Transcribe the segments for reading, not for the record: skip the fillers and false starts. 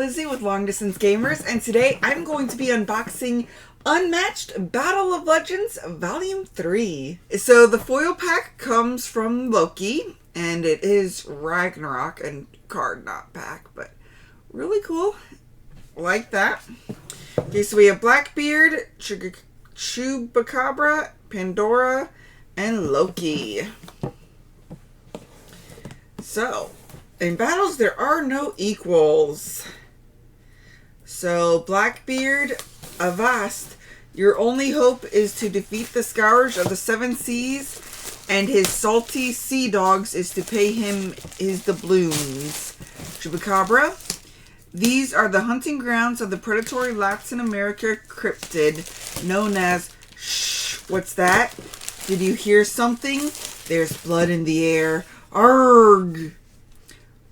Lizzy with Long Distance Gamers, and today I'm going to be unboxing Unmatched Battle of Legends Volume 3. So the foil pack comes from Loki, and it is Ragnarok and card, not pack, but really cool. Like that. Okay, so we have Blackbeard, Chupacabra, Pandora, and Loki. So, in battles, there are no equals. So, Blackbeard, Avast, your only hope is to defeat the Scourge of the Seven Seas, and his salty sea dogs is to pay him his doubloons. Chupacabra, these are the hunting grounds of the predatory Latin America cryptid known as Shh, what's that? Did you hear something? There's blood in the air. Arrgh!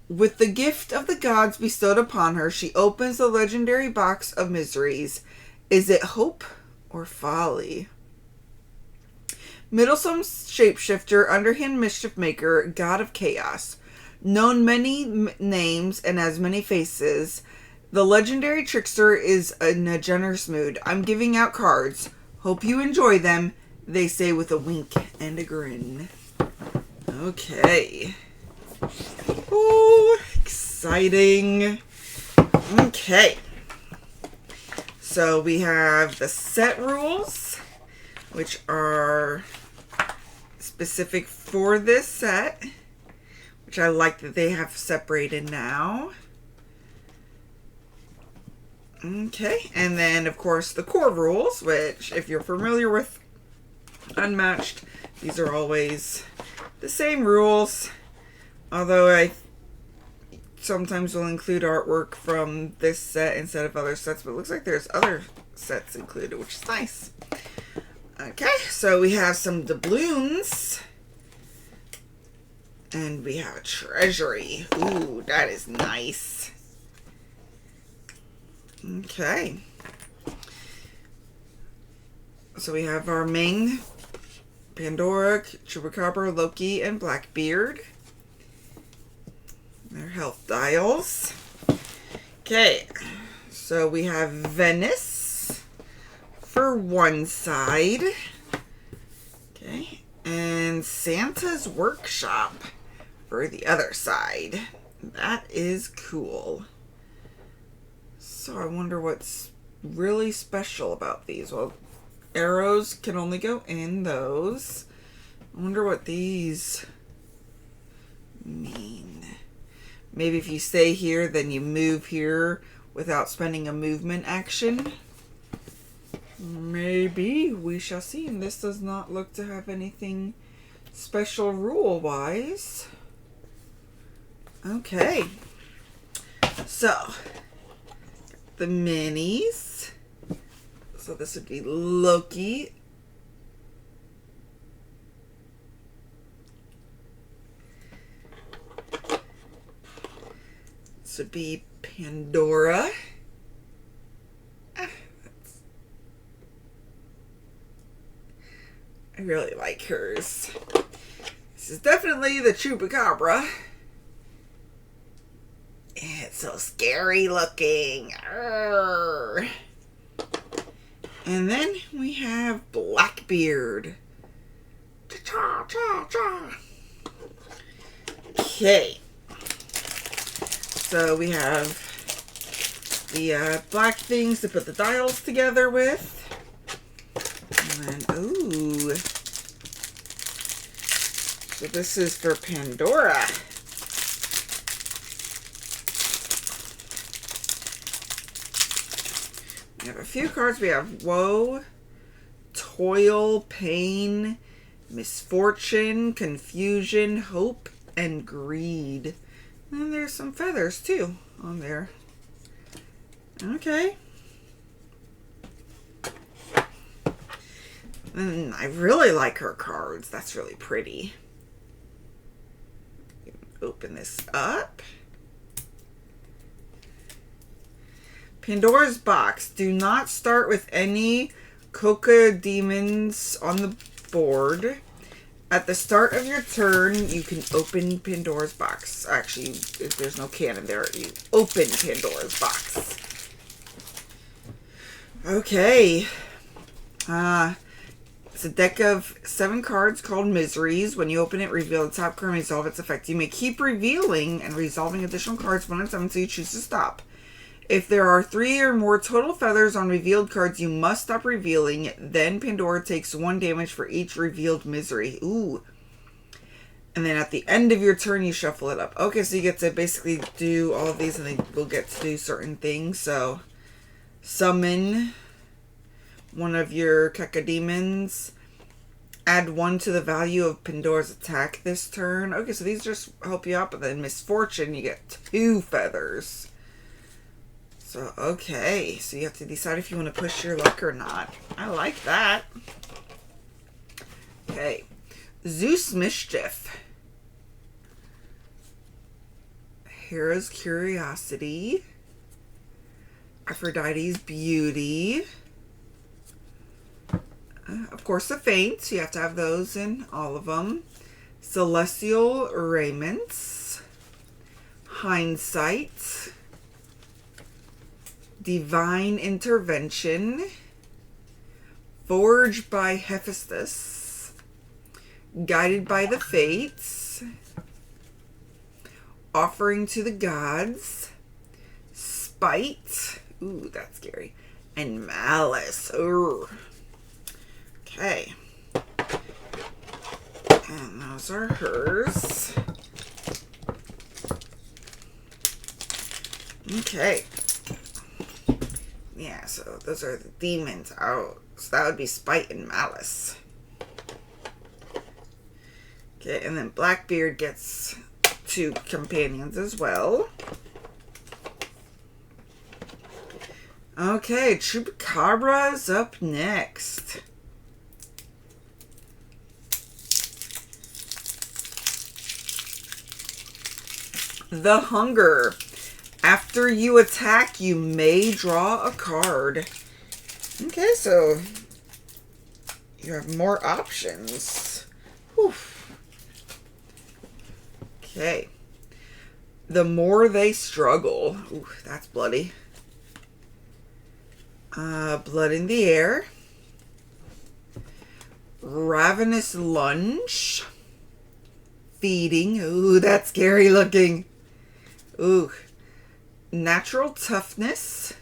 With the gift of the gods bestowed upon her, she opens the legendary box of miseries. Is it hope or folly? Middlesome shapeshifter, underhand mischief maker, god of chaos. Known many names and as many faces, the legendary trickster is in a generous mood. I'm giving out cards. Hope you enjoy them, they say with a wink and a grin. Okay. Oh, exciting. Okay. So we have the set rules, which are specific for this set, which I like that they have separated now. Okay, and then of course the core rules, which if you're familiar with Unmatched, these are always the same rules, although I sometimes will include artwork from this set instead of other sets, but it looks like there's other sets included, which is nice. Okay, so we have some doubloons, and we have a treasury. Ooh, that is nice. Okay. So we have our main Pandora, Chupacabra, Loki, and Blackbeard. Their health dials. Okay, so we have Venice for one side. Okay, and Santa's Workshop for the other side. That is cool. So I wonder what's really special about these. Well, arrows can only go in those. I wonder what these mean. Maybe if you stay here, then you move here without spending a movement action. Maybe. We shall see. And this does not look to have anything special rule-wise. Okay. So, the minis. So this would be Loki. This would be Pandora. I really like hers. This is definitely the Chupacabra. It's so scary looking. Arrgh. And then we have Blackbeard. Cha-cha-cha-cha. Okay. So we have the black things to put the dials together with. And then, ooh. So this is for Pandora. We have a few cards. We have woe, toil, pain, misfortune, confusion, hope, and greed. And there's some feathers too on there. Okay. And I really like her cards. That's really pretty. Open this up. Pandora's box. Do not start with any Coca demons on the board. At the start of your turn, you can open Pandora's box. Actually, if there's no can in there, you open Pandora's box. Okay. It's a deck of 7 cards called Miseries. When you open it, reveal the top card and resolve its effect. You may keep revealing and resolving additional cards one at a time until you choose to stop. If there are 3 or more total feathers on revealed cards, you must stop revealing. Then Pandora takes 1 damage for each revealed misery. Ooh. And then at the end of your turn, you shuffle it up. Okay, so you get to basically do all of these, and then we'll get to do certain things. So, summon one of your cacodemons. Add 1 to the value of Pandora's attack this turn. Okay, so these just help you out. But then Misfortune, you get 2 feathers. So, okay. So you have to decide if you want to push your luck or not. I like that. Okay. Zeus Mischief. Hera's Curiosity. Aphrodite's Beauty. Of course, the Faints. You have to have those in all of them. Celestial Raiments. Hindsight. Divine Intervention. Forged by Hephaestus. Guided by the Fates. Offering to the Gods. Spite. Ooh, that's scary. And Malice. Ooh. Okay. And those are hers. Okay. Yeah, so those are the demons. Oh, so that would be Spite and Malice. Okay, and then Blackbeard gets 2 companions as well. Okay, Chupacabra's up next. The Hunger. After you attack, you may draw a card. Okay, so you have more options. Whew. Okay. The More They Struggle. Ooh, that's bloody. Blood in the Air. Ravenous Lunge. Feeding. Ooh, that's scary looking. Ooh. Natural Toughness.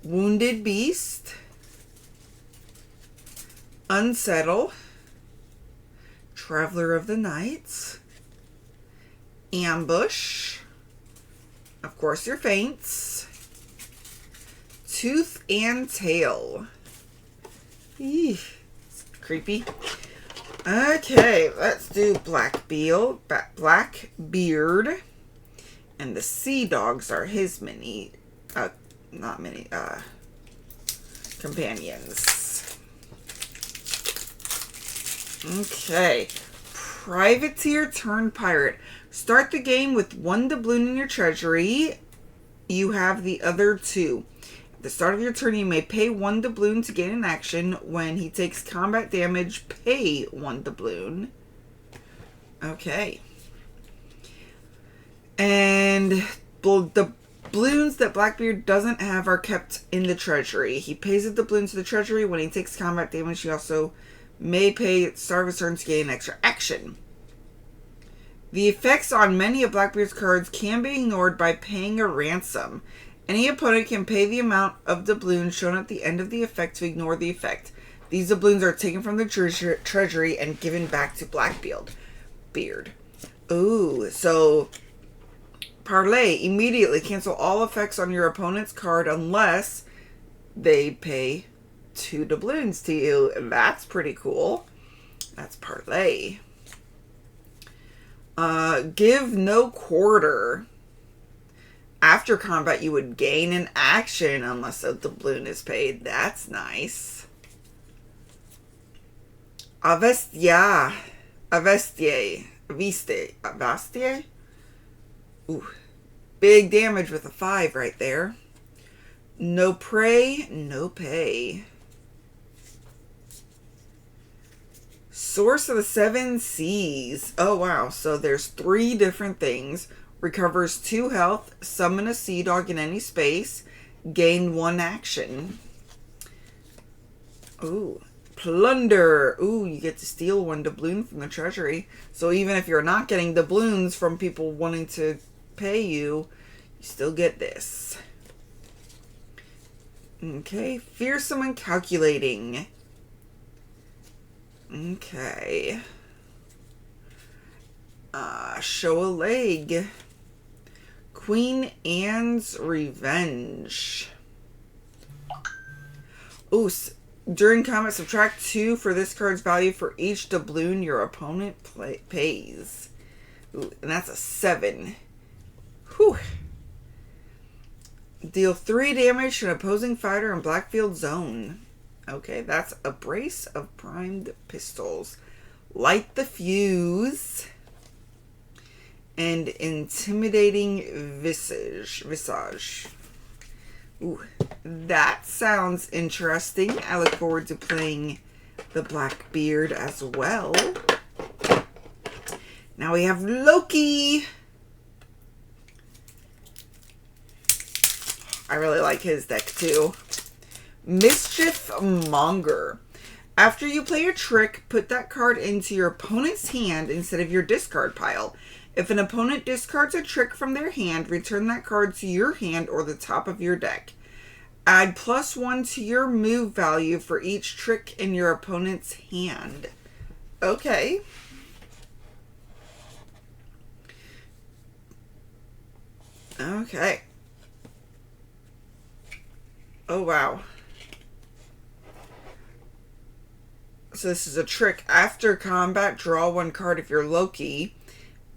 Wounded Beast. Unsettle. Traveler of the Night. Ambush. Of course, your Faints. Tooth and Tail. Eee, it's creepy. Okay, let's do Blackbeard. And the Sea Dogs are his companions. Okay. Privateer turned pirate. Start the game with 1 doubloon in your treasury. You have the other 2. At the start of your turn, you may pay 1 doubloon to gain an action. When he takes combat damage, pay 1 doubloon. Okay. And the doubloons that Blackbeard doesn't have are kept in the treasury. He pays a doubloon to the treasury. When he takes combat damage, he also may pay at the start of his turn to gain an extra action. The effects on many of Blackbeard's cards can be ignored by paying a ransom. Any opponent can pay the amount of doubloons shown at the end of the effect to ignore the effect. These doubloons are taken from the treasury and given back to Blackbeard. Ooh, so Parlay. Immediately cancel all effects on your opponent's card unless they pay 2 doubloons to you. And that's pretty cool. That's Parlay. Give no quarter. After combat, you would gain an action unless a doubloon is paid. That's nice. Avestie. Ooh. Big damage with a 5 right there. No prey, no pay. Source of the Seven Seas. Oh, wow. So there's 3 different things. Recovers 2 health. Summon a sea dog in any space. Gain 1 action. Ooh. Plunder. Ooh, you get to steal 1 doubloon from the treasury. So even if you're not getting doubloons from people wanting to pay you, you still get this. Okay. Fearsome and calculating. Okay. Show a leg. Queen Anne's Revenge. Ooh, during combat, subtract 2 for this card's value for each doubloon your opponent pays. Ooh, and that's a 7. Whew. Deal 3 damage to an opposing fighter in Blackfield Zone. Okay, that's a brace of primed pistols. Light the fuse. And intimidating visage. Ooh, that sounds interesting. I look forward to playing the Blackbeard as well. Now we have Loki. I really like his deck too. Mischief Monger. After you play a trick, put that card into your opponent's hand instead of your discard pile. If an opponent discards a trick from their hand, return that card to your hand or the top of your deck. Add +1 to your move value for each trick in your opponent's hand. Okay. Okay. Oh, wow. So this is a trick. After combat, draw 1 card if you're Loki.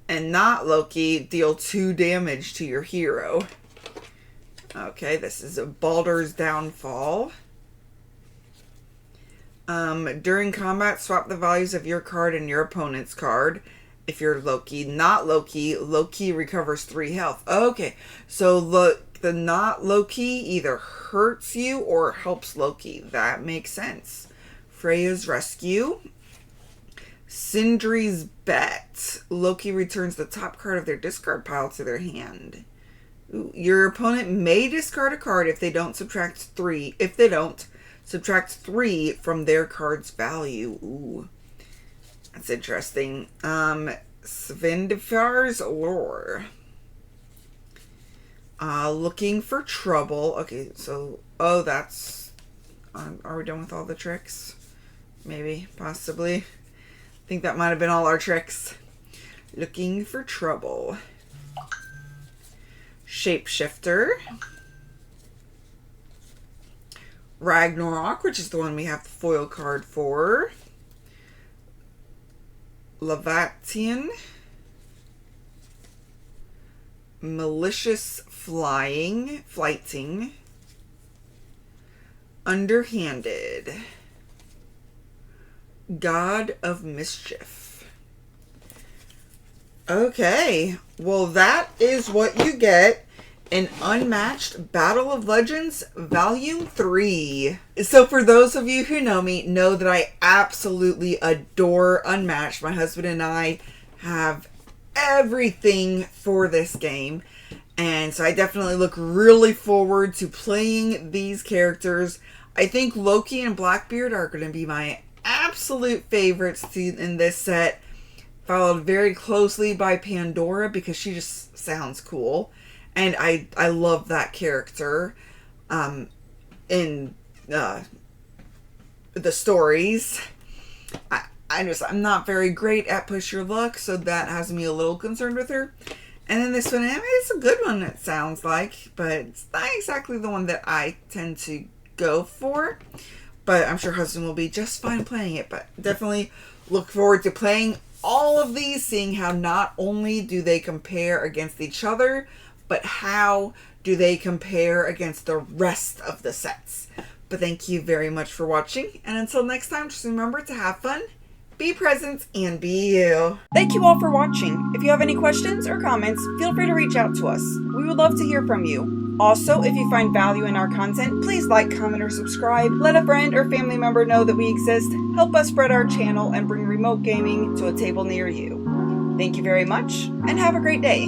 And not Loki, deal 2 damage to your hero. Okay, this is a Baldur's Downfall. During combat, swap the values of your card and your opponent's card. If you're Loki, not Loki, Loki recovers 3 health. Okay, so the not Loki either hurts you or helps Loki. That makes sense. Freya's Rescue. Sindri's Bet. Loki returns the top card of their discard pile to their hand. Ooh, your opponent may discard a card if they don't subtract 3. If they don't, subtract 3 from their card's value. Ooh, that's interesting. Svendifar's Lore. Looking for trouble. Okay, so oh, that's. Are we done with all the tricks? Maybe, possibly. I think that might have been all our tricks. Looking for trouble. Shapeshifter. Ragnarok, which is the one we have the foil card for. Levatian. Malicious Flighting. Underhanded. God of Mischief. Okay, well that is what you get in Unmatched Battle of Legends Volume 3. So for those of you who know me, know that I absolutely adore Unmatched. My husband and I have everything for this game. And so I definitely look really forward to playing these characters. I think Loki and Blackbeard are going to be my absolute favorites in this set, followed very closely by Pandora because she just sounds cool, and I love that character in the stories. I'm not very great at push your luck, so that has me a little concerned with her. And then this one, I mean, it's a good one, it sounds like, but it's not exactly the one that I tend to go for. But I'm sure husband will be just fine playing it. But definitely look forward to playing all of these, seeing how not only do they compare against each other, but how do they compare against the rest of the sets. But thank you very much for watching. And until next time, just remember to have fun, be present, and be you. Thank you all for watching. If you have any questions or comments, feel free to reach out to us. We would love to hear from you. Also, if you find value in our content, please like, comment, or subscribe. Let a friend or family member know that we exist. Help us spread our channel and bring remote gaming to a table near you. Thank you very much, and have a great day.